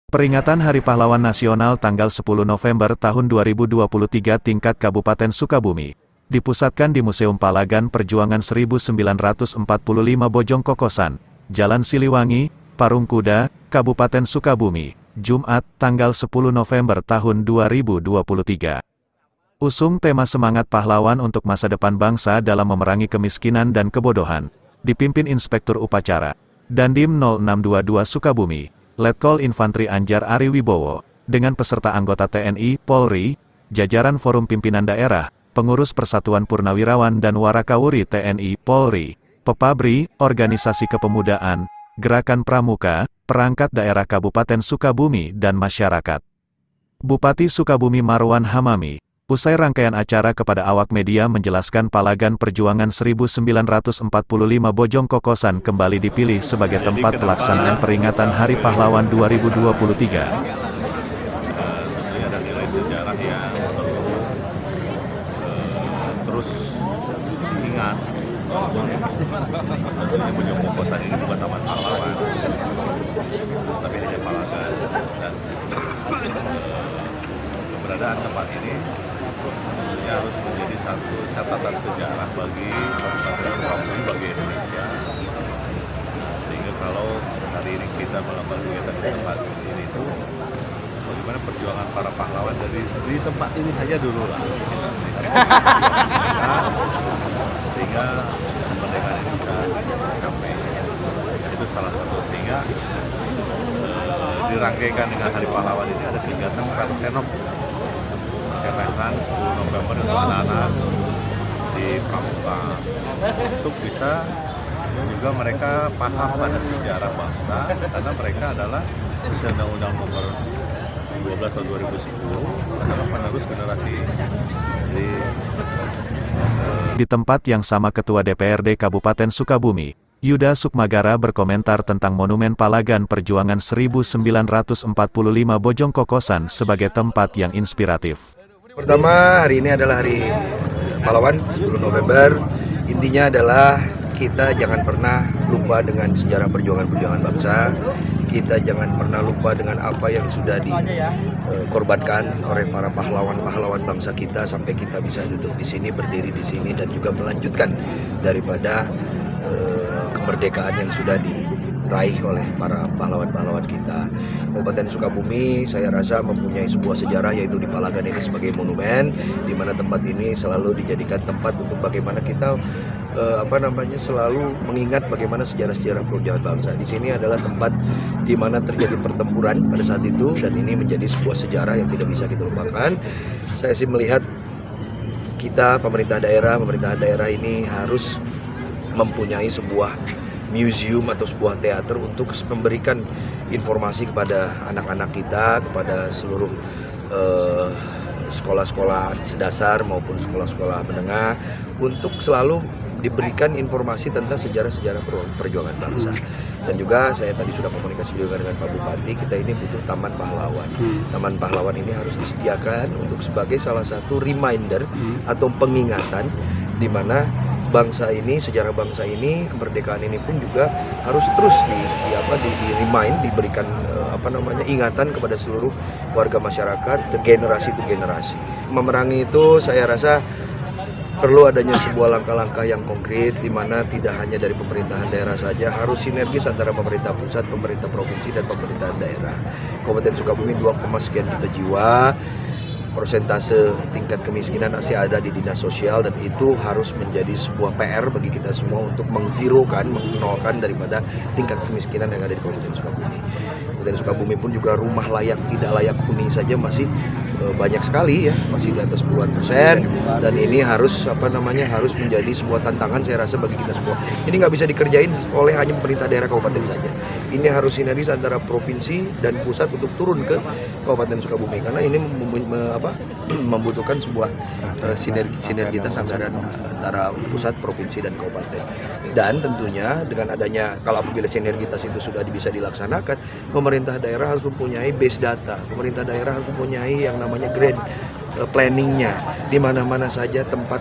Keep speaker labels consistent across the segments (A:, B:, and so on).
A: Peringatan Hari Pahlawan Nasional tanggal 10 November tahun 2023 tingkat Kabupaten Sukabumi dipusatkan di Museum Palagan Perjuangan 1945 Bojong Kokosan, Jalan Siliwangi, Parung Kuda, Kabupaten Sukabumi, Jumat, tanggal 10 November tahun 2023. Usung tema Semangat Pahlawan untuk Masa Depan Bangsa dalam Memerangi Kemiskinan dan Kebodohan, dipimpin Inspektur Upacara, Dandim 0622 Sukabumi, Letkol Infantri Anjar Ari Wibowo, dengan peserta anggota TNI, Polri, jajaran Forum Pimpinan Daerah, pengurus Persatuan Purnawirawan dan Warakawuri TNI, Polri, Pepabri, Organisasi Kepemudaan, Gerakan Pramuka, perangkat daerah Kabupaten Sukabumi dan masyarakat. Bupati Sukabumi Marwan Hamami, usai rangkaian acara kepada awak media menjelaskan Palagan Perjuangan 1945 Bojong Kokosan kembali dipilih sebagai tempat pelaksanaan peringatan Hari Pahlawan 2023.
B: Ada nilai sejarah yang terus ingat. Bojong Kokosan ini bukan taman pahlawan, tapi hanya Palagan, dan keberadaan tempat ini tentunya harus menjadi satu catatan sejarah bagi Kabupaten Sukabumi, bagi Indonesia. Sehingga kalau hari ini kita melakukan kegiatan di tempat ini itu bagaimana perjuangan para pahlawan dari di tempat ini saja dulu lah. Sehingga kemerdekaan ini bisa tercapai. Itu salah satu, sehingga dirangkaikan dengan Hari Pahlawan ini ada kegiatan Senop kerenan 10 November untuk anak-anak di Pramuka untuk bisa juga mereka paham pada sejarah bangsa, karena mereka adalah Undang-Undang Nomor 12 tahun 2010 adalah penerus generasi
A: di tempat yang sama Ketua DPRD Kabupaten Sukabumi, Yuda Sukmagara berkomentar tentang Monumen Palagan Perjuangan 1945 Bojong Kokosan sebagai tempat yang inspiratif.
C: Pertama, hari ini adalah Hari Pahlawan 10 November. Intinya adalah kita jangan pernah lupa dengan sejarah perjuangan bangsa. Kita jangan pernah lupa dengan apa yang sudah dikorbankan oleh para pahlawan bangsa kita sampai kita bisa duduk di sini, berdiri di sini, dan juga melanjutkan daripada kemerdekaan yang sudah diraih oleh para pahlawan kita. Kabupaten Sukabumi saya rasa mempunyai sebuah sejarah, yaitu di Palagan ini sebagai monumen, di mana tempat ini selalu dijadikan tempat untuk bagaimana kita selalu mengingat bagaimana sejarah-sejarah perjuangan bangsa. Di sini adalah tempat di mana terjadi pertempuran pada saat itu, dan ini menjadi sebuah sejarah yang tidak bisa kita lupakan. Saya sih melihat kita pemerintahan daerah ini harus mempunyai sebuah museum atau sebuah teater untuk memberikan informasi kepada anak-anak kita, kepada seluruh sekolah-sekolah sedasar maupun sekolah-sekolah menengah, untuk selalu diberikan informasi tentang sejarah-sejarah perjuangan bangsa. Dan juga saya tadi sudah komunikasi juga dengan Pak Bupati, kita ini butuh Taman Pahlawan. Taman Pahlawan ini harus disediakan untuk sebagai salah satu reminder atau pengingatan di mana bangsa ini, sejarah bangsa ini, kemerdekaan ini pun juga harus terus diberikan ingatan kepada seluruh warga masyarakat, generasi itu generasi. Memerangi itu saya rasa perlu adanya sebuah langkah-langkah yang konkret, di mana tidak hanya dari pemerintahan daerah saja, harus sinergis antara pemerintah pusat, pemerintah provinsi, dan pemerintahan daerah. Kabupaten Sukabumi 2, sekian juta jiwa, persentase tingkat kemiskinan masih ada di dinas sosial, dan itu harus menjadi sebuah PR bagi kita semua untuk menolkan daripada tingkat kemiskinan yang ada di Kabupaten Sukabumi. Kabupaten Sukabumi pun juga rumah layak tidak layak huni saja masih banyak sekali ya, masih di atas puluhan persen, dan ini harus harus menjadi sebuah tantangan saya rasa bagi kita semua. Ini nggak bisa dikerjain oleh hanya pemerintah daerah kabupaten saja. Ini harus sinergis antara provinsi dan pusat untuk turun ke Kabupaten Sukabumi, karena ini membutuhkan sebuah sinergitas antara pusat, provinsi, dan kabupaten. Dan tentunya dengan adanya, kalau apabila sinergitas itu sudah bisa dilaksanakan, pemerintah daerah harus mempunyai base data, pemerintah daerah harus mempunyai yang namanya grand planningnya, di mana-mana saja tempat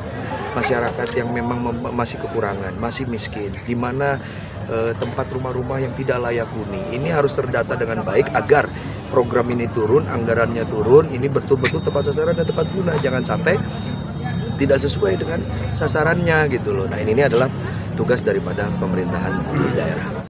C: masyarakat yang memang masih kekurangan, masih miskin, di mana tempat rumah-rumah yang tidak layak huni. Ini harus terdata dengan baik agar program ini turun, anggarannya turun, ini betul-betul tepat sasaran dan tepat guna. Jangan sampai tidak sesuai dengan sasarannya gitu loh. Nah ini adalah tugas daripada pemerintahan di daerah.